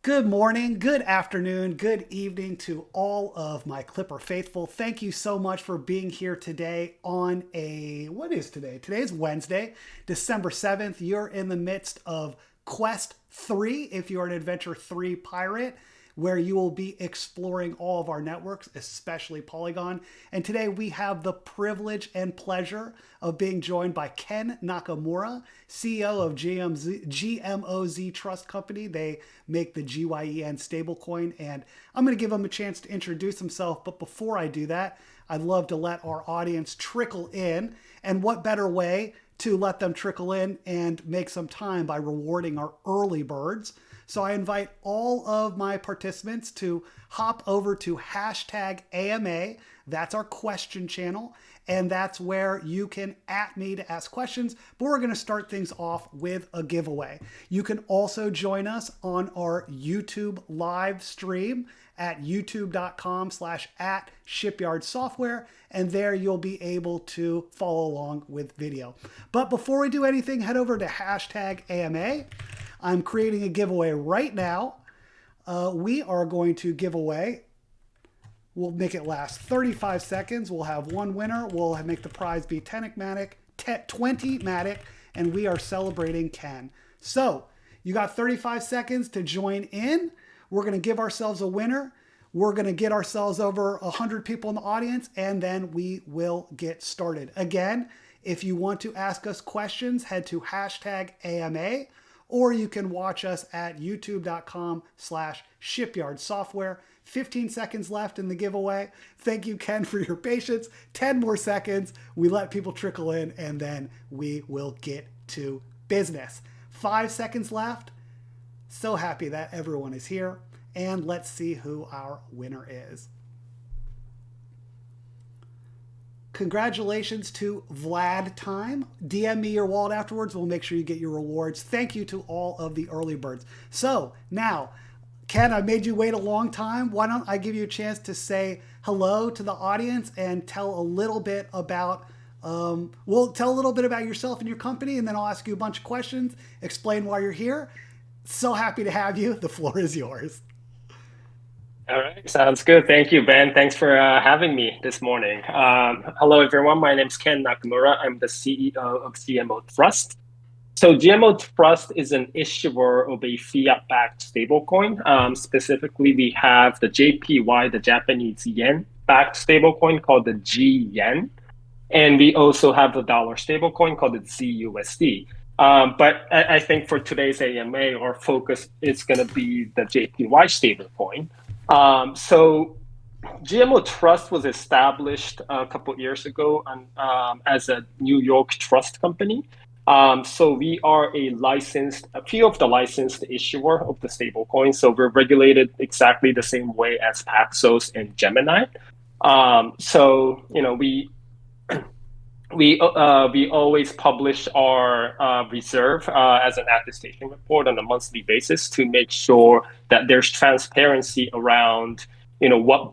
Good morning, good afternoon, good evening to all of my Clipper faithful. Thank you so much for being here today on what is today? Today is Wednesday, December 7th. You're in the midst of Quest 3 if you're an Adventure 3 pirate, where you will be exploring all of our networks, especially Polygon. And today we have the privilege and pleasure of being joined by Ken Nakamura, CEO of GMOZ Trust Company. They make the GYEN stablecoin, and I'm going to give him a chance to introduce himself. But before I do that, I'd love to let our audience trickle in. And what better way to let them trickle in and make some time by rewarding our early birds. So I invite all of my participants to hop over to hashtag AMA. That's our question channel. And that's where you can @ me to ask questions. But we're going to start things off with a giveaway. You can also join us on our YouTube live stream at youtube.com/@shipyardsoftware. And there you'll be able to follow along with video. But before we do anything, head over to hashtag AMA. I'm creating a giveaway right now. We are going to give away, we'll make it last 35 seconds. We'll have one winner. We'll make the prize be 20 Matic, and we are celebrating Ken. So you got 35 seconds to join in. We're going to give ourselves a winner. We're going to get ourselves over 100 people in the audience, and then we will get started. Again, if you want to ask us questions, head to hashtag AMA. Or you can watch us at youtube.com/shipyardsoftware. 15 seconds left in the giveaway. Thank you, Ken, for your patience. 10 more seconds. We let people trickle in, and then we will get to business. 5 seconds left. So happy that everyone is here. And let's see who our winner is. Congratulations to Vlad Time. DM me your wallet afterwards. We'll make sure you get your rewards. Thank you to all of the early birds. So now, Ken, I made you wait a long time. Why don't I give you a chance to say hello to the audience and tell a little bit about, tell a little bit about yourself and your company, and then I'll ask you a bunch of questions, explain why you're here. So happy to have you. The floor is yours. All right, sounds good. Thank you, Ben. Thanks for having me this morning. Hello, everyone. My name is Ken Nakamura. I'm the CEO of GMO Trust. So GMO Trust is an issuer of a fiat-backed stablecoin. Specifically, we have the JPY, the Japanese yen-backed stablecoin called the GYEN. And we also have the dollar stablecoin called the ZUSD. But I think for today's AMA, our focus is going to be the JPY stablecoin. So GMO Trust was established a couple years ago as a New York trust company. So we are a few of the licensed issuer of the stablecoin. So we're regulated exactly the same way as Paxos and Gemini. So, you know, we always publish our reserve as an attestation report on a monthly basis to make sure that there's transparency around, you know, what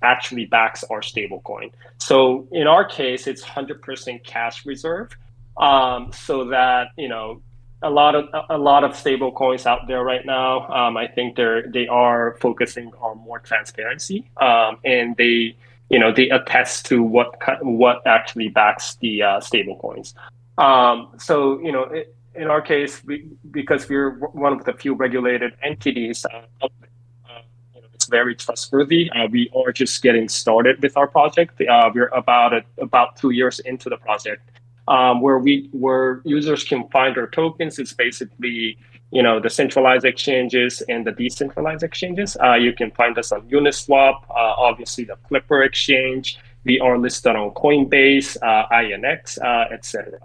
actually backs our stablecoin. So in our case, it's 100% cash reserve, so that, you know, a lot of stablecoins out there right now, I think they are focusing on more transparency, and they attest to what actually backs the stablecoins. So, you know, in our case, because we're one of the few regulated entities, it's very trustworthy. We are just getting started with our project. We're about 2 years into the project, where users can find our tokens. It's basically, you know, the centralized exchanges and the decentralized exchanges. You can find us on Uniswap, obviously the Clipper exchange. We are listed on Coinbase, INX, etc.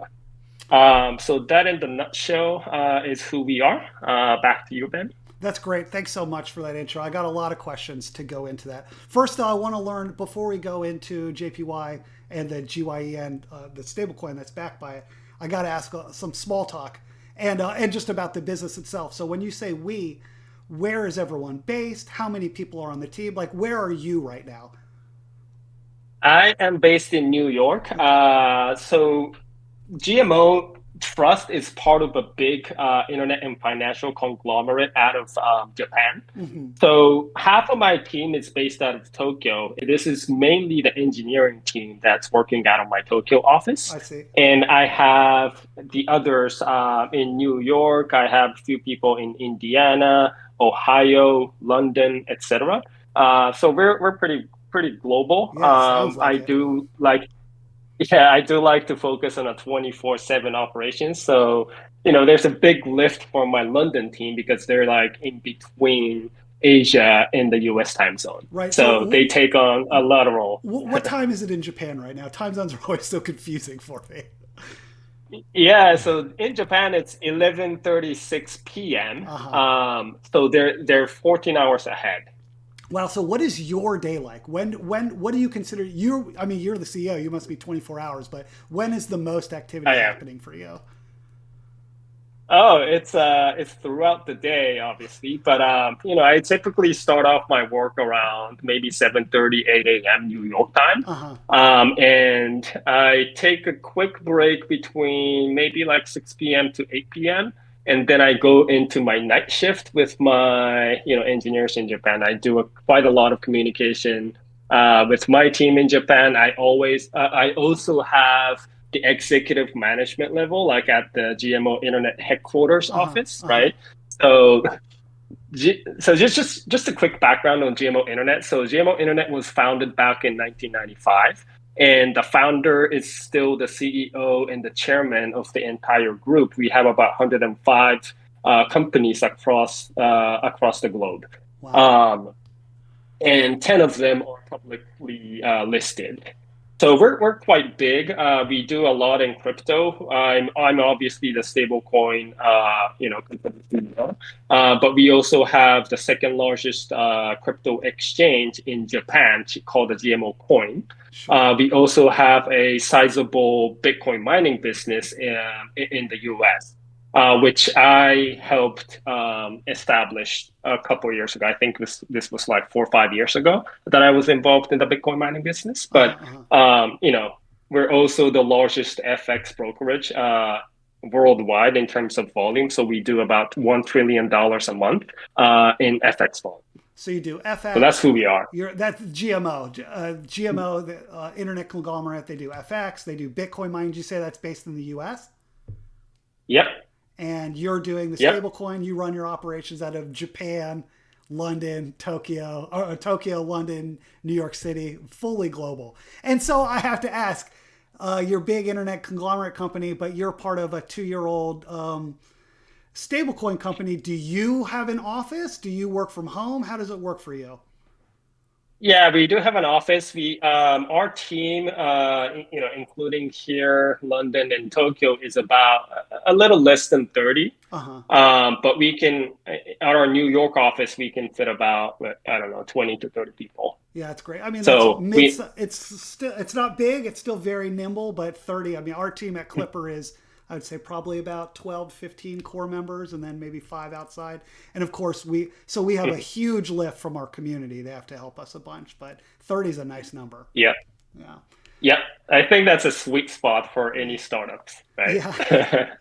So that in the nutshell is who we are. Back to you, Ben. That's great. Thanks so much for that intro. I got a lot of questions to go into that. First, I want to learn, before we go into JPY and the GYEN, the stablecoin that's backed by it, I got to ask some small talk and just about the business itself. So when you say we, where is everyone based? How many people are on the team? Like, where are you right now? I am based in New York. So GMO Trust is part of a big internet and financial conglomerate out of Japan. Hmm. So half of my team is based out of Tokyo. This is mainly the engineering team that's working out of my Tokyo office. I see. And I have the others in New York. I have a few people in Indiana, Ohio, London, etc. So we're pretty global. Yeah, sounds like it. I do like to focus on a 24/7 operation. So, there's a big lift for my London team because they're like in between Asia and the US time zone. Right. So, So they take on a lot of role. what time is it in Japan right now? Time zones are always so confusing for me. Yeah, so in Japan it's 11:36 p.m. Uh huh. So they're 14 hours ahead. Wow. So, what is your day like? What do you consider you? I mean, you're the CEO. You must be 24 hours. But when is the most activity I am. happening for you? Oh, it's throughout the day, obviously, but I typically start off my work around maybe 7:30, 8 a.m. New York time. Uh huh. And I take a quick break between maybe like 6 p.m. to 8 p.m. And then I go into my night shift with my, engineers in Japan. I do quite a lot of communication with my team in Japan. I also have the executive management level, like at the GMO Internet headquarters Uh huh. office, Uh huh. right? So, so just a quick background on GMO Internet. So GMO Internet was founded back in 1995, and the founder is still the CEO and the chairman of the entire group. We have about 105 companies across the globe. Wow. Um, and 10 of them are publicly listed. So we're quite big. We do a lot in crypto. I'm obviously the stablecoin CEO, but we also have the second largest crypto exchange in Japan called the GMO Coin. Sure. We also have a sizable Bitcoin mining business in the US, which I helped establish a couple of years ago. I think this was like 4 or 5 years ago that I was involved in the Bitcoin mining business. Uh huh. But Uh huh. we're also the largest FX brokerage worldwide in terms of volume. So we do about $1 trillion a month in FX volume. So you do So that's FX. who we are. That's GMO. GMO, the internet conglomerate. They do FX. They do Bitcoin mining. Did you say that's based in the U.S.? Yep. And you're doing the Yep. stablecoin. You run your operations out of Japan, London, Tokyo, Tokyo, London, New York City, fully global. And so I have to ask, you're a big internet conglomerate company, but you're part of a 2-year-old stablecoin company. Do you have an office? Do you work from home? How does it work for you? Yeah, we do have an office. Our team, including here, London and Tokyo, is about a little less than 30. Uh huh. But at our New York office, we can fit about, I don't know, 20 to 30 people. Yeah, it's great. I mean, that's So mid. It's not big. It's still very nimble, but 30. I mean, our team at Clipper is, I would say, probably about 12, 15 core members, and then maybe 5 outside. And of course, we have a huge lift from our community. They have to help us a bunch, but 30 is a nice number. yeah, Yeah. yeah, I think that's a sweet spot for any startups, right? Yeah.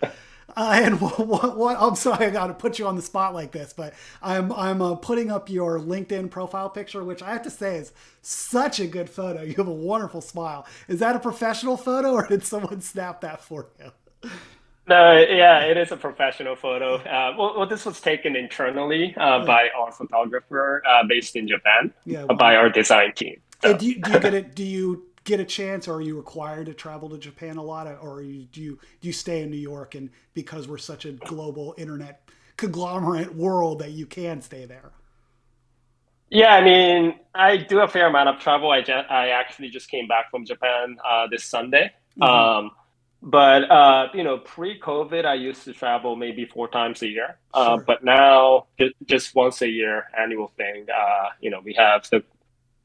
And what, I'm sorry, I got to put you on the spot like this, but I'm putting up your LinkedIn profile picture, which I have to say is such a good photo. You have a wonderful smile. Is that a professional photo, or did someone snap that for you? No, yeah, it is a professional photo. Well, this was taken internally by our photographer based in Japan, Yeah, by our wonderful. design team. And So. do you get a chance, or are you required to travel to Japan a lot, or do you stay in New York, and because we're such a global internet conglomerate world that you can stay there? Yeah, I mean, I do a fair amount of travel. I actually just came back from Japan this Sunday. Hmm. Um, but pre-COVID, I used to travel maybe 4 times a year. Sure. But now, just once a year, annual thing.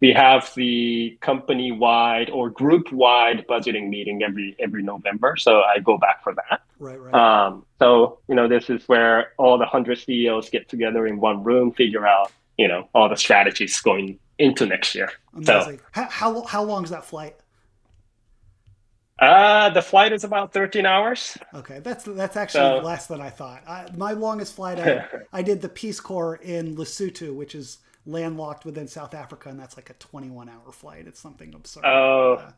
We have the company-wide or group-wide budgeting meeting every November. So I go back for that. Right. Right. This is where all the 100 CEOs get together in one room, figure out, all the strategies going into next year. So Amazing. How long is that flight? The flight is about 13 hours. Okay, that's actually So, less than I thought. My longest flight, I did the Peace Corps in Lesotho, which is landlocked within South Africa, and that's like a 21-hour flight. It's something absurd. oh, Uh,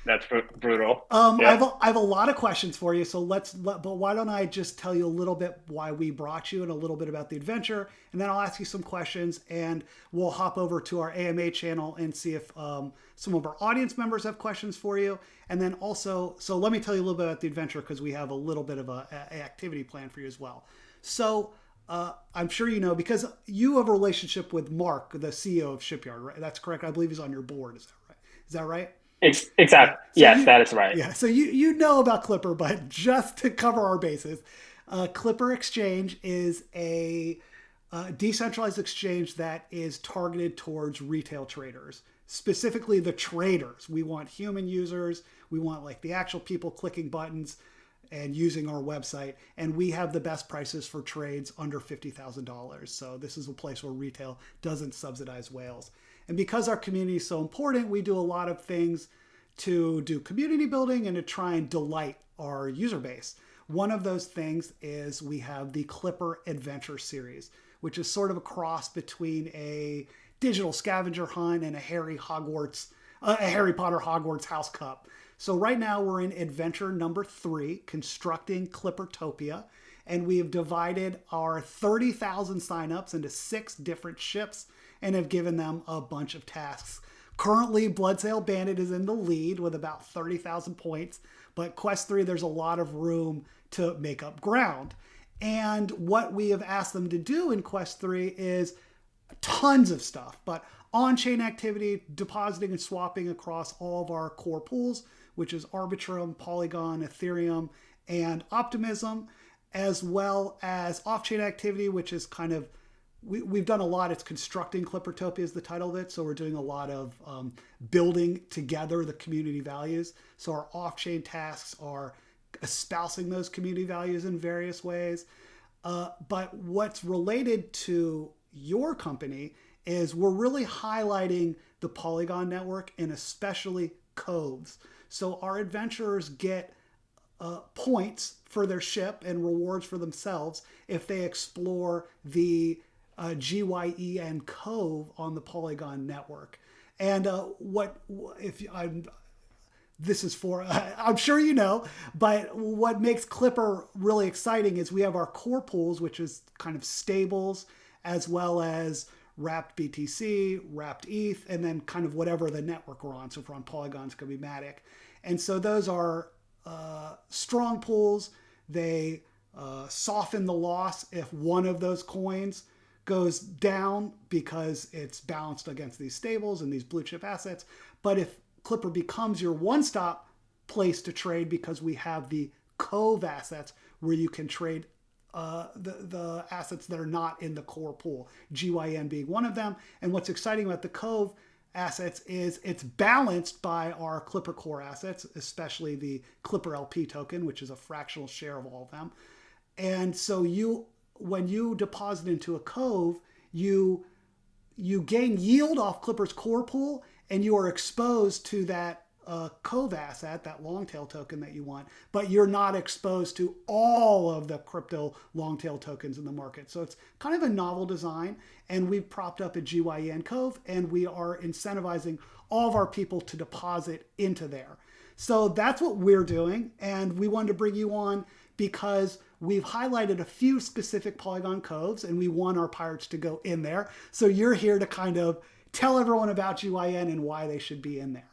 that's brutal. I Yep. have a lot of questions for you, so but why don't I just tell you a little bit why we brought you and a little bit about the adventure, and then I'll ask you some questions, and we'll hop over to our AMA channel and see if some of our audience members have questions for you, and then also, so let me tell you a little bit about the adventure because we have a little bit of a activity plan for you as well. So. I'm sure you know because you have a relationship with Mark, the CEO of Shipyard, right? That's correct. I believe he's on your board. Is that right? Is that right? Yeah. Exactly. So Yes, that is right. yeah. So you know about Clipper, but just to cover our bases, Clipper Exchange is a decentralized exchange that is targeted towards retail traders, specifically the traders. We want human users. We want like the actual people clicking buttons and using our website. And we have the best prices for trades under $50,000. So this is a place where retail doesn't subsidize whales. And because our community is so important, we do a lot of things to do community building and to try and delight our user base. One of those things is we have the Clipper Adventure series, which is sort of a cross between a digital scavenger hunt and a Harry Potter Hogwarts House Cup. So right now we're in adventure number 3, constructing Clippertopia, and we have divided our 30,000 signups into 6 different ships and have given them a bunch of tasks. Currently, Bloodsail Bandit is in the lead with about 30,000 points, but Quest 3, there's a lot of room to make up ground. And what we have asked them to do in Quest 3 is tons of stuff, but on-chain activity, depositing and swapping across all of our core pools, which is Arbitrum, Polygon, Ethereum, and Optimism, as well as off-chain activity, which is kind of, we've done a lot. It's constructing Clippertopia is the title of it. So we're doing a lot of building together the community values. So our off-chain tasks are espousing those community values in various ways. But what's related to your company is we're really highlighting the Polygon network and especially coves. So our adventurers get points for their ship and rewards for themselves if they explore the GYEN cove on the Polygon network. And this is for, I'm sure you know, but what makes Clipper really exciting is we have our core pools, which is kind of stables, as well as wrapped BTC, wrapped ETH, and then kind of whatever the network we're on. So if we're on Polygon, it's going to be Matic. And so those are strong pools. They soften the loss if one of those coins goes down because it's balanced against these stables and these blue chip assets. But if Clipper becomes your one-stop place to trade because we have the Cove assets where you can trade the assets that are not in the core pool, GYN being one of them. And what's exciting about the Cove assets is it's balanced by our Clipper core assets, especially the Clipper LP token, which is a fractional share of all of them. And so when you deposit into a Cove, you gain yield off Clipper's core pool, and you are exposed to that Cove asset, that long tail token that you want, but you're not exposed to all of the crypto long tail tokens in the market. So it's kind of a novel design, and we've propped up a GYEN Cove, and we are incentivizing all of our people to deposit into there. So that's what we're doing, and we wanted to bring you on because we've highlighted a few specific Polygon Coves, and we want our pirates to go in there. So you're here to kind of tell everyone about GYN and why they should be in there.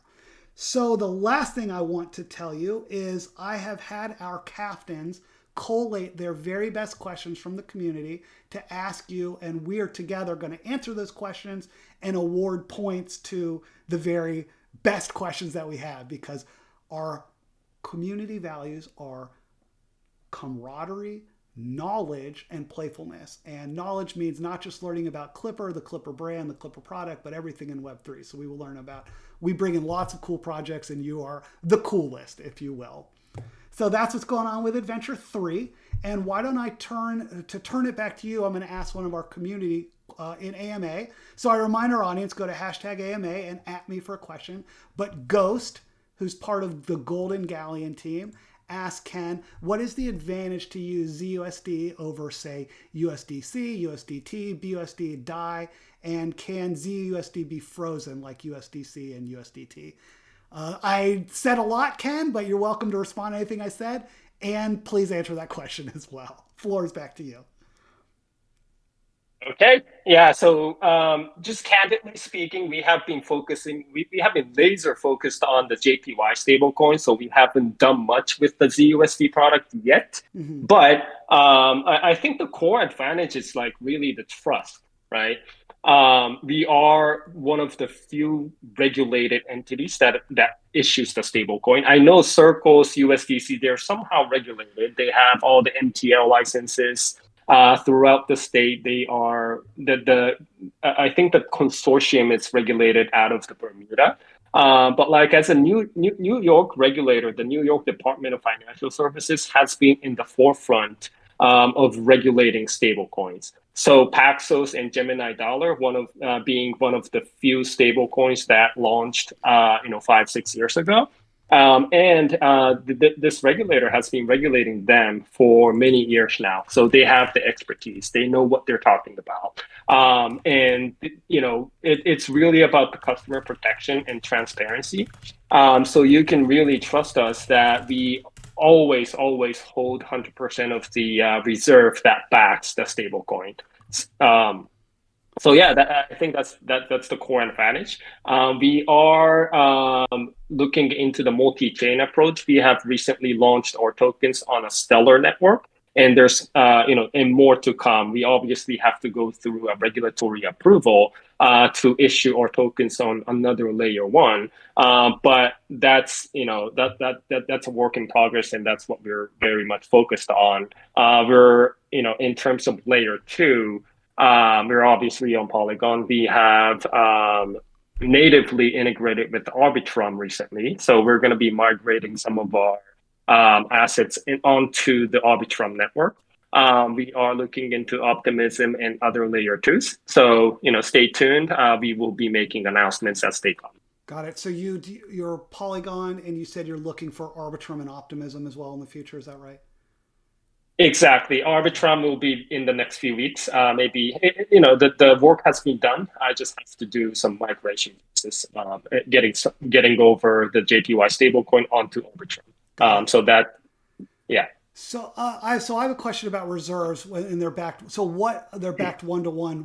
So the last thing I want to tell you is I have had our captains collate their very best questions from the community to ask you, and we are together going to answer those questions and award points to the very best questions that we have, because our community values are camaraderie, knowledge, and playfulness. And knowledge means not just learning about Clipper, the Clipper brand, the Clipper product, but everything in Web3. So we bring in lots of cool projects, and you are the coolest, if you will. So that's what's going on with Adventure 3. And why don't I turn it back to you, I'm going to ask one of our community in AMA. So I remind our audience, go to #AMA and @ me for a question. But Ghost, who's part of the Golden Galleon team, asked Ken, what is the advantage to use ZUSD over, say, USDC, USDT, BUSD, DAI, and can ZUSD be frozen like USDC and USDT? I said a lot, Ken, but you're welcome to respond to anything I said, and please answer that question as well. Floor is back to you. Okay. Yeah. So just candidly speaking, we have been focusing, we have been laser focused on the JPY stablecoin. So we haven't done much with the ZUSD product yet. Mm-hmm. But I think the core advantage is like really the trust, right? We are one of the few regulated entities that issues the stablecoin. I know Circle's USDC, they're somehow regulated. They have all the MTL licenses. Throughout the state, they are I think the consortium is regulated out of the Bermuda. But like as a New York regulator, the New York Department of Financial Services has been in the forefront of regulating stablecoins. So Paxos and Gemini Dollar, being one of the few stablecoins that launched 5-6 years ago. This regulator has been regulating them for many years now. So they have the expertise. They know what they're talking about. It's really about the customer protection and transparency. So you can really trust us that we always hold 100% of the reserve that backs the stablecoin. So yeah, I think that's the core advantage. We are looking into the multi-chain approach. We have recently launched our tokens on a Stellar network, and there's and more to come. We obviously have to go through a regulatory approval to issue our tokens on another layer one. But that's that's a work in progress, and that's what we're very much focused on. We're in terms of layer two. We're obviously on Polygon. We have natively integrated with Arbitrum recently. So we're going to be migrating some of our assets onto the Arbitrum network. We are looking into Optimism and other layer twos. So, stay tuned. We will be making announcements as they come. Got it. So you're Polygon, and you said you're looking for Arbitrum and Optimism as well in the future. Is that right? Exactly. Arbitrum will be in the next few weeks. Maybe, the work has been done. I just have to do some migration pieces, getting over the JPY stablecoin onto Arbitrum. So that, yeah. So I have a question about reserves when they're backed. So they're backed 1-to-1.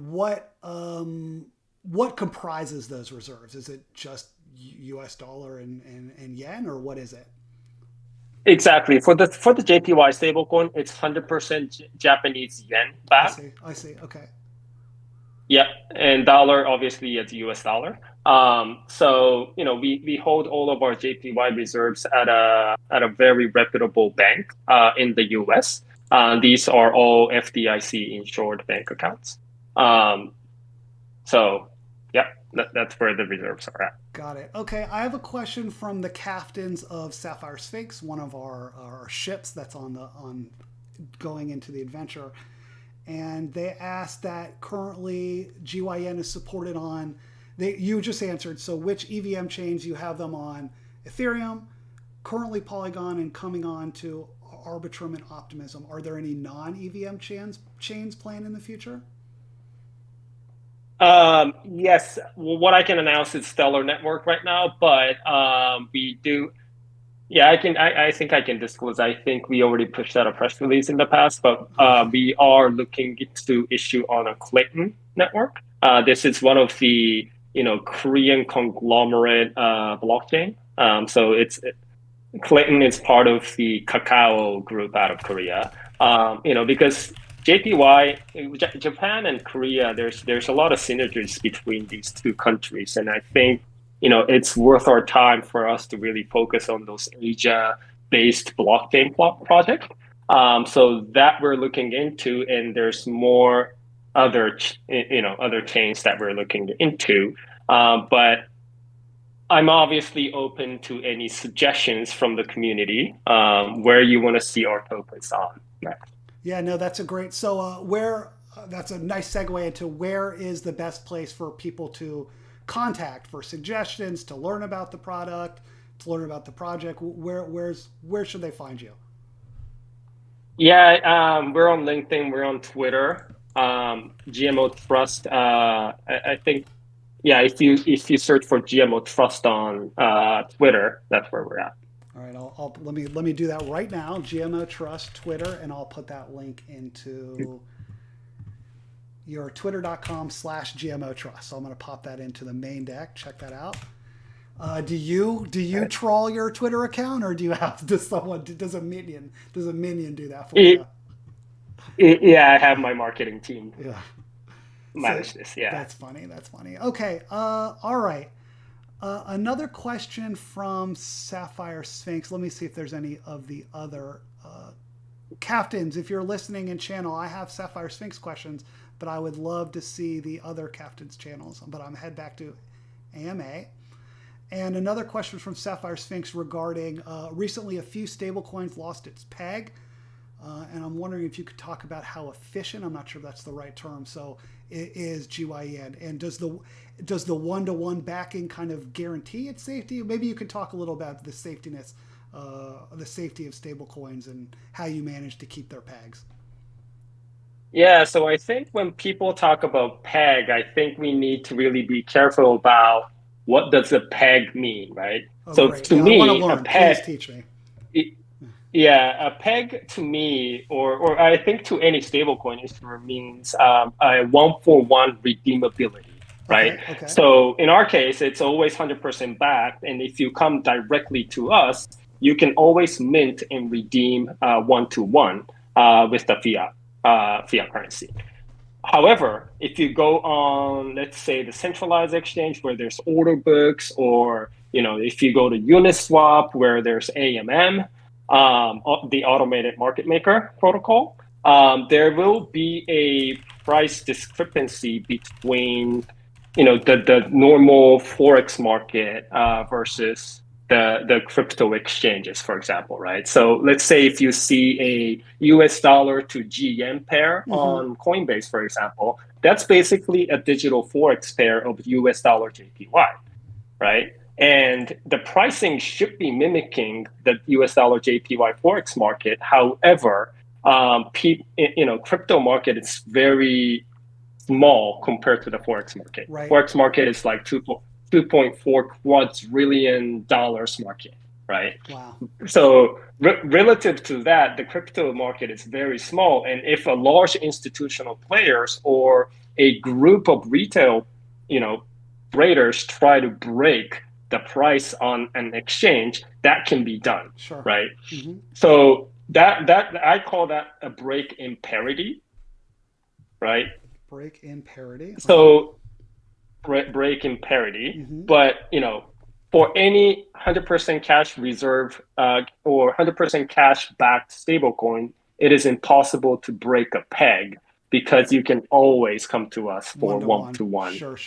What comprises those reserves? Is it just US dollar and yen, or what is it? Exactly. For the JPY stablecoin, it's 100% Japanese yen backed. I see. Okay. Yeah, and dollar obviously it's US dollar. So we hold all of our JPY reserves at a very reputable bank in the US. These are all FDIC insured bank accounts. So yeah, that's where the reserves are at. Got it. Okay, I have a question from the captains of Sapphire Sphinx, one of our ships that's on going into the adventure, and they asked that currently GYEN is supported on. You just answered. So which EVM chains you have them on? Ethereum, currently Polygon, and coming on to Arbitrum and Optimism. Are there any non-EVM chains planned in the future? Yes, well, what I can announce is Stellar Network right now, but we do. Yeah, I think I can disclose. I think we already pushed out a press release in the past, but we are looking to issue on a Clayton network. This is one of the Korean conglomerate blockchain. So Clayton is part of the Kakao group out of Korea. Because JPY, Japan and Korea, there's a lot of synergies between these two countries, and I think it's worth our time for us to really focus on those Asia-based blockchain project. So that we're looking into, and there's more other chains that we're looking into, but I'm obviously open to any suggestions from the community where you want to see our tokens on next. Yeah, no, that's a great. So that's a nice segue into where is the best place for people to contact for suggestions, to learn about the product, to learn about the project, where should they find you? Yeah, we're on LinkedIn, we're on Twitter, GMO Trust. I think, yeah, if you search for GMO Trust on Twitter, that's where we're at. All right, let me do that right now. GMO Trust Twitter, and I'll put that link into your twitter.com/GMO Trust. So I'm going to pop that into the main deck. Check that out. Do you troll your Twitter account, or does a minion do that for It, you? yeah, I have my marketing team Yeah. So manage this. Yeah. that's funny. That's funny. Okay. All right. Another question from Sapphire Sphinx. Let me see if there's any of the other captains. If you're listening in channel, I have Sapphire Sphinx questions, but I would love to see the other captains' channels. But I'm head back to AMA. And another question from Sapphire Sphinx regarding recently a few stablecoins lost its peg. And I'm wondering if you could talk about how efficient, I'm not sure if that's the right term, so it is GYEN. And does the one-to-one backing kind of guarantee its safety? Maybe you could talk a little about the safety of stablecoins and how you manage to keep their pegs. Yeah, so I think when people talk about peg, I think we need to really be careful about what does a peg mean, right? Oh, So great. to Yeah, I want to me, a learn. peg, Please teach me. yeah, a peg to me, or I think to any stablecoin issuer means a one-for-one redeemability, right? Okay, okay. So in our case, it's always 100% backed, and if you come directly to us, you can always mint and redeem one-to-one with the fiat currency. However, if you go on, let's say, the centralized exchange where there's order books, or if you go to Uniswap where there's AMM, the automated market maker protocol, there will be a price discrepancy between the normal forex market versus the crypto exchanges, for example, right? So let's say if you see a US dollar to GYEN pair Mm-hmm. on Coinbase, for example, that's basically a digital forex pair of US dollar JPY, right? And the pricing should be mimicking the US dollar JPY forex market. However, crypto market is very small compared to the forex market. Right. Forex market is like 2.4 quadrillion dollars market, right? Wow. So relative to that, the crypto market is very small. And if a large institutional players or a group of retail, traders try to break the price on an exchange, that can be done, Sure. right? Mm-hmm. So that I call that a break in parity, right? Break in parity. So break in parity, Mm-hmm. but for any 100% cash reserve or 100% cash backed stablecoin, it is impossible to break a peg because you can always come to us for one-to-one Sure.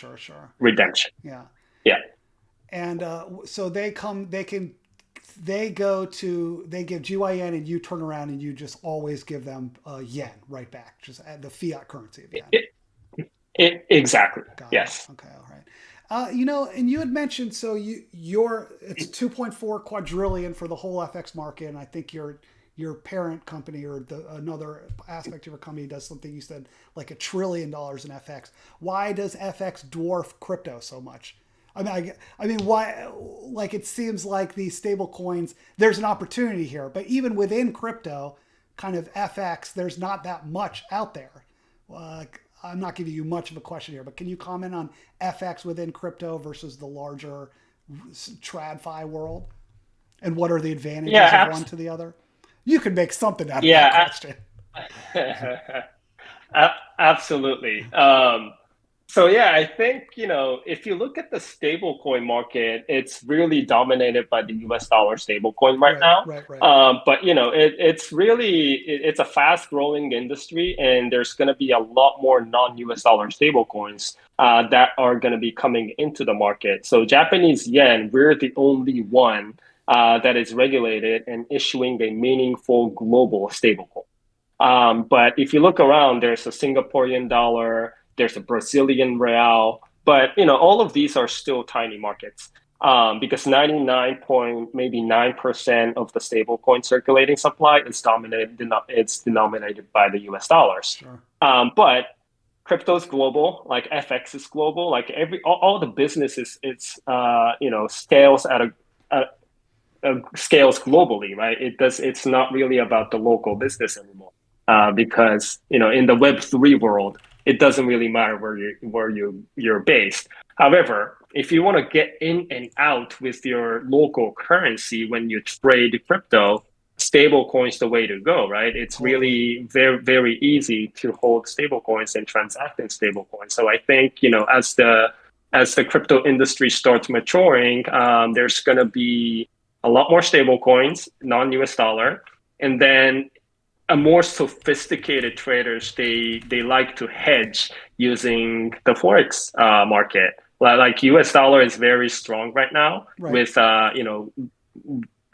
redemption. Yeah. Yeah. And so they give GYN, and you turn around and you just always give them yen right back, just at the fiat currency of yen. Exactly. Got yes. It. Okay. All right. And you had mentioned, so it's 2.4 quadrillion for the whole FX market, and I think your parent company or another aspect of your company does something, you said, like $1 trillion in FX. Why does FX dwarf crypto so much? I mean, why? Like, it seems like these stable coins, there's an opportunity here, but even within crypto, kind of FX, there's not that much out there. I'm not giving you much of a question here, but can you comment on FX within crypto versus the larger TradFi world, and what are the advantages of one to the other? You could make something out of that question. Absolutely. So yeah, I think, if you look at the stablecoin market, it's really dominated by the US dollar stablecoin right now. Right. But it's a fast growing industry, and there's going to be a lot more non-US dollar stablecoins that are going to be coming into the market. So Japanese yen, we're the only one that is regulated and issuing a meaningful global stablecoin. But if you look around, there's a Singaporean dollar, there's a Brazilian real, but all of these are still tiny markets. because 99.9% of the stablecoin circulating supply is denominated by the US dollars. Sure. But crypto is global, like FX is global, like all the businesses scales at a scales globally, right? It's not really about the local business anymore, because in the Web3 world, it doesn't really matter where you're based. However, if you want to get in and out with your local currency when you trade crypto, stable coins the way to go, right? It's really very, very easy to hold stable coins and transact in stable coins. So I think, as the crypto industry starts maturing, there's going to be a lot more stable coins, non-US dollar, and then a more sophisticated traders, they like to hedge using the forex market. Like US dollar is very strong right now, right. With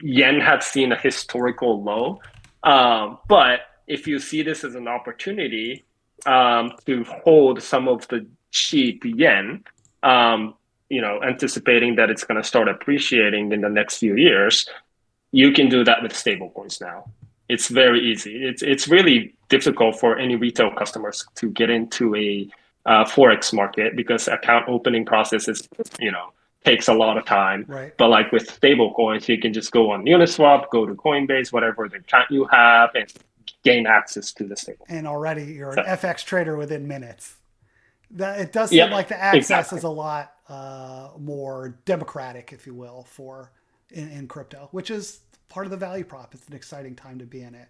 yen had seen a historical low. But if you see this as an opportunity to hold some of the cheap yen, anticipating that it's going to start appreciating in the next few years, you can do that with stablecoins now. It's very easy. It's really difficult for any retail customers to get into a forex market because account opening processes, takes a lot of time. Right. But like with stablecoins, you can just go on Uniswap, go to Coinbase, whatever the account you have, and gain access to the stable. And already you're an FX trader within minutes. It does seem like the access is a lot more democratic, if you will, in crypto, which is part of the value prop. It's an exciting time to be in it.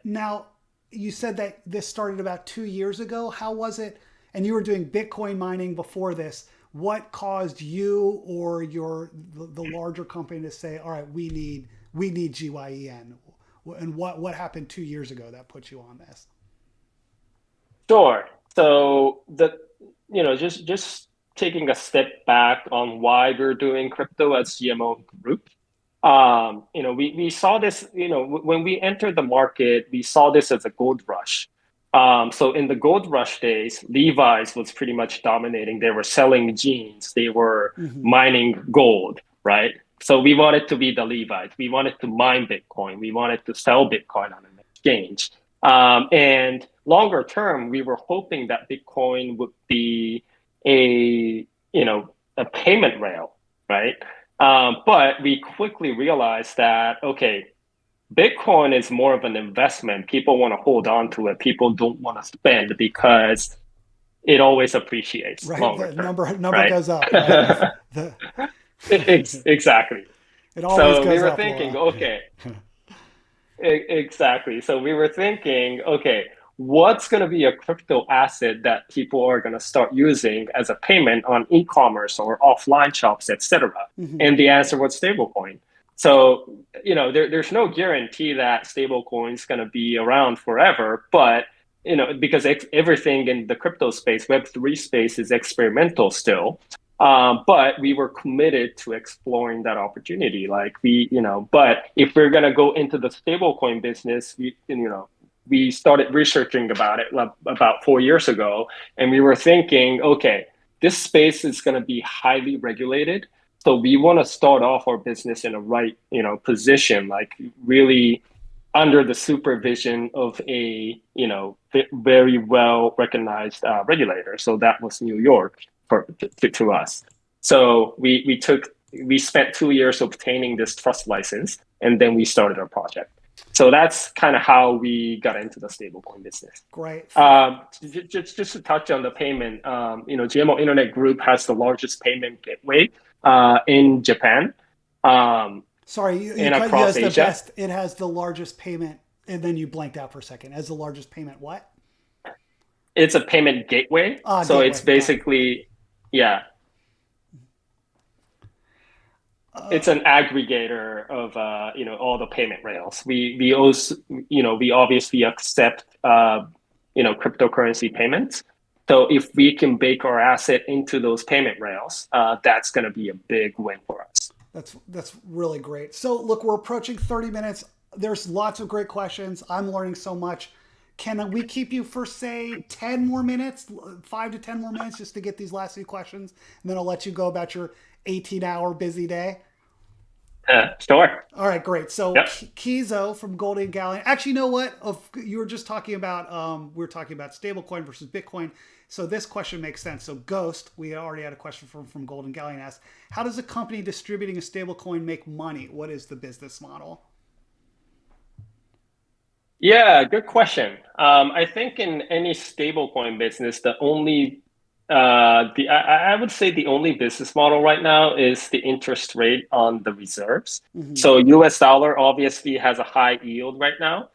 Now, you said that this started about 2 years ago. How was it? And you were doing Bitcoin mining before this. What caused you or the larger company to say, all right, we need GYEN? And what happened 2 years ago that put you on this? Sure. So just taking a step back on why we're doing crypto as GMO Group. We saw this, when we entered the market, we saw this as a gold rush. So in the gold rush days, Levi's was pretty much dominating. They were selling jeans. They were mining gold, right? So we wanted to be the Levi's. We wanted to mine Bitcoin. We wanted to sell Bitcoin on an exchange. And longer term, we were hoping that Bitcoin would be a payment rail, right? But we quickly realized that, okay, Bitcoin is more of an investment. People want to hold on to it. People don't want to spend because it always appreciates. Right, the number goes up. Right? Exactly. It always goes up. So we were thinking, okay, exactly. So we were thinking, okay, what's going to be a crypto asset that people are going to start using as a payment on e-commerce or offline shops, etc.? And the answer was stablecoin. So, there's no guarantee that stablecoin is going to be around forever, but, because everything in the crypto space, Web3 space is experimental still. But we were committed to exploring that opportunity. But if we're going to go into the stablecoin business, we started researching about it about 4 years ago, and we were thinking, okay, this space is going to be highly regulated. So we want to start off our business in a right, position, like really under the supervision of a, very well recognized regulator. So that was New York to us. So we spent 2 years obtaining this trust license, and then we started our project. So that's kind of how we got into the stablecoin business. Great. Just to touch on the payment, GMO Internet Group has the largest payment gateway in Japan. Sorry, and across Asia. It has the largest payment, and then you blanked out for a second. As the largest payment, what? It's a payment gateway. So gateway. It's basically, it's an aggregator of all the payment rails. We also we obviously accept cryptocurrency payments. So if we can bake our asset into those payment rails, that's going to be a big win for us. That's really great. So look, we're approaching 30 minutes. There's lots of great questions. I'm learning so much. Can we keep you for, say, 10 more minutes, 5 to 10 more minutes, just to get these last few questions? And then I'll let you go about your 18-hour busy day? Sure. All right, great. So Yep. Kizo from Golden Galleon. Actually, you know what? You were just talking about we were talking about stablecoin versus Bitcoin. So this question makes sense. So Ghost, we already had a question from Golden Galleon asked, how does a company distributing a stablecoin make money? What is the business model? Yeah, good question. I think in any stablecoin business, the only the I would say the only business model right now is the interest rate on the reserves. Mm-hmm. So US dollar obviously has a high yield right now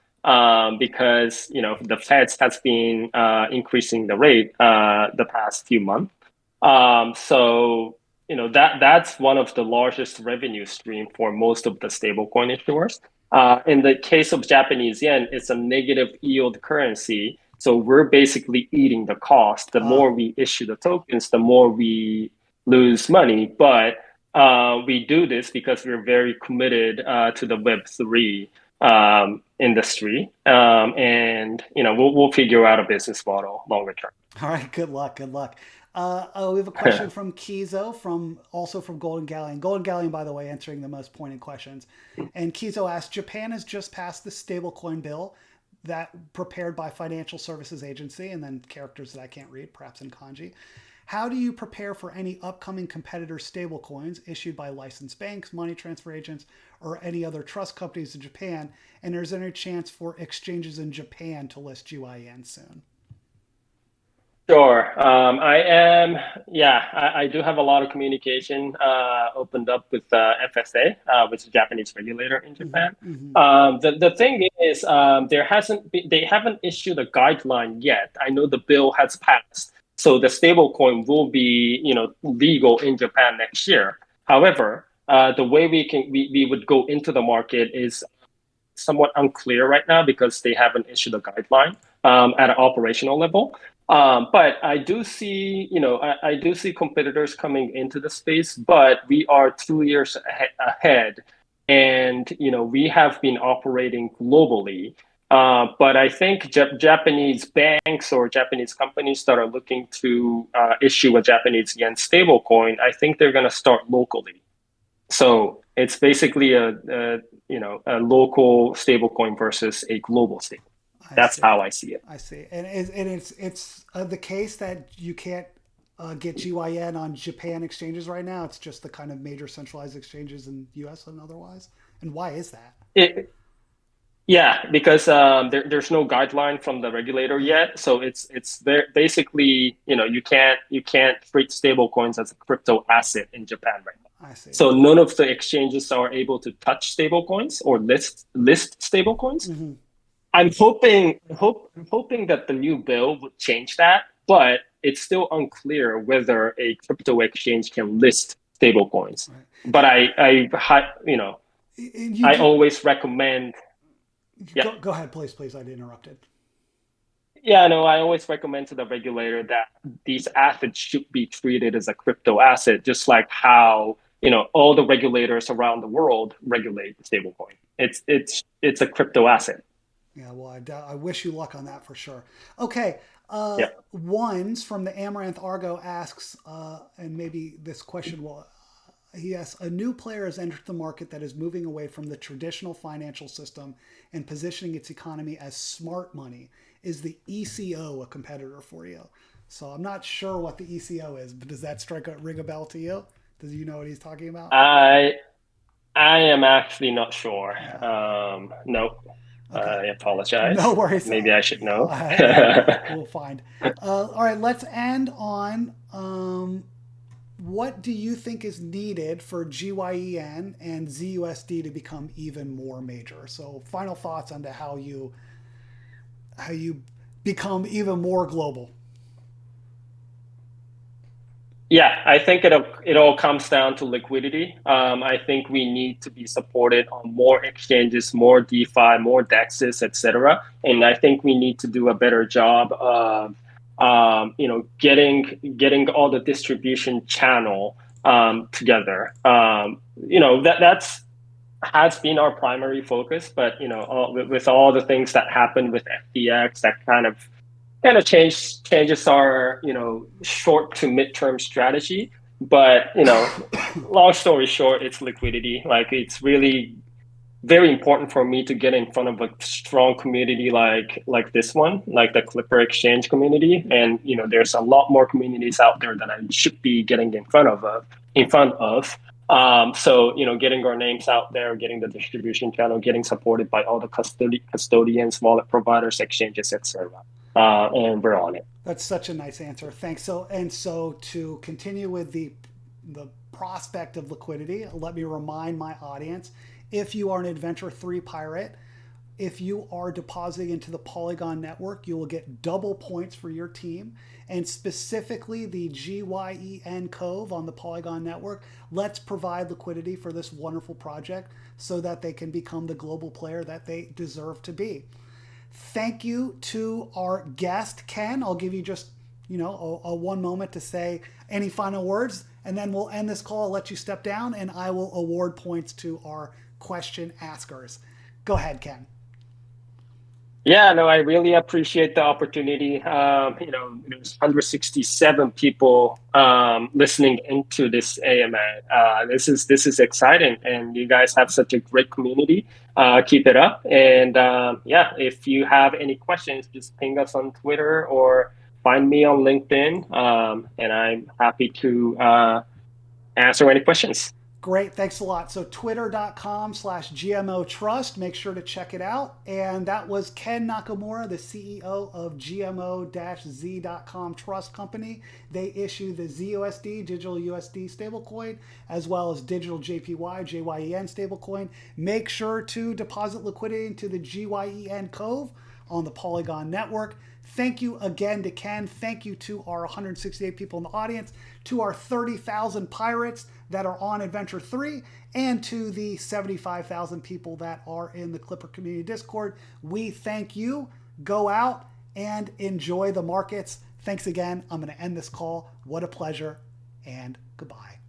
because the Feds has been increasing the rate the past few months. So that's one of the largest revenue stream for most of the stablecoin issuers. In the case of Japanese yen, it's a negative yield currency. So we're basically eating the cost. The more we issue the tokens, the more we lose money. But we do this because we're very committed to the Web3 industry. And we'll figure out a business model longer term. All right, good luck. Good luck. We have a question from Kizo, also from Golden Galleon. Golden Galleon, by the way, answering the most pointed questions. And Kizo asked, Japan has just passed the stablecoin bill that prepared by Financial Services Agency, and then characters that I can't read, perhaps in kanji. How do you prepare for any upcoming competitor stablecoins issued by licensed banks, money transfer agents, or any other trust companies in Japan? And is there any chance for exchanges in Japan to list GYEN soon? Sure. I do have a lot of communication opened up with FSA, which is the Japanese regulator in Japan. Mm-hmm. The thing is, they haven't issued a guideline yet. I know the bill has passed, so the stablecoin will be, legal in Japan next year. However, the way we would go into the market is somewhat unclear right now because they haven't issued a guideline at an operational level. But I do see, I do see competitors coming into the space, but we are 2 years ahead, and we have been operating globally. But I think Japanese banks or Japanese companies that are looking to issue a Japanese yen stablecoin, I think they're going to start locally. So it's basically a local stablecoin versus a global stablecoin. That's how I see it. I see. And it's the case that you can't get GYN on Japan exchanges right now. It's just the kind of major centralized exchanges in the US and otherwise. And why is that? Yeah, because there's no guideline from the regulator yet. So it's basically, you can't treat stable coins as a crypto asset in Japan right now. I see. So none of the exchanges are able to touch stable coins or list stable coins. Mm-hmm. I'm hoping that the new bill would change that, but it's still unclear whether a crypto exchange can list stablecoins. Right. But I always recommend. Yeah. Go ahead, please. I interrupted. Yeah, no, I always recommend to the regulator that these assets should be treated as a crypto asset, just like how all the regulators around the world regulate stablecoin. It's a crypto asset. Yeah, well, I wish you luck on that for sure. Okay. Yeah. Ones from the Amaranth Argo asks, and maybe this question will, he asks, a new player has entered the market that is moving away from the traditional financial system and positioning its economy as smart money. Is the ECO a competitor for you? So I'm not sure what the ECO is, but does that ring a bell to you? Does you know what he's talking about? I am actually not sure. No. Okay. I apologize. No worries. Maybe I should know. We'll find. All right, let's end on what do you think is needed for GYEN and ZUSD to become even more major? So final thoughts on how you become even more global. Yeah, I think it all comes down to liquidity. I think we need to be supported on more exchanges, more DeFi, more DEXs, etc. And I think we need to do a better job of getting all the distribution channel together. That's has been our primary focus, but with all the things that happened with FTX, that kind of changes our short to midterm strategy. But long story short, it's liquidity. Like it's really very important for me to get in front of a strong community like this one, like the Clipper Exchange community. And there's a lot more communities out there that I should be getting in front of. So getting our names out there, getting the distribution channel, getting supported by all the custodians, wallet providers, exchanges, etc. And we're on it. That's such a nice answer. Thanks. So to continue with the prospect of liquidity, let me remind my audience, if you are an Adventure 3 pirate, if you are depositing into the Polygon network, you will get double points for your team. And specifically the GYEN Cove on the Polygon network, let's provide liquidity for this wonderful project so that they can become the global player that they deserve to be. Thank you to our guest, Ken. I'll give you just, a one moment to say any final words, and then we'll end this call. I'll let you step down, and I will award points to our question askers. Go ahead, Ken. Yeah, no, I really appreciate the opportunity. There's 167 people listening into this AMA. This is exciting, and you guys have such a great community. Keep it up, and yeah, if you have any questions, just ping us on Twitter or find me on LinkedIn, and I'm happy to answer any questions. Great, thanks a lot. So twitter.com/GMO Trust, make sure to check it out. And that was Ken Nakamura, the CEO of GMO-Z.com Trust Company. They issue the ZUSD, digital USD stablecoin, as well as digital JPY, JYEN stablecoin. Make sure to deposit liquidity into the GYEN Cove on the Polygon network. Thank you again to Ken. Thank you to our 168 people in the audience, to our 30,000 pirates that are on Adventure 3, and to the 75,000 people that are in the Clipper Community Discord. We thank you. Go out and enjoy the markets. Thanks again. I'm going to end this call. What a pleasure, and goodbye.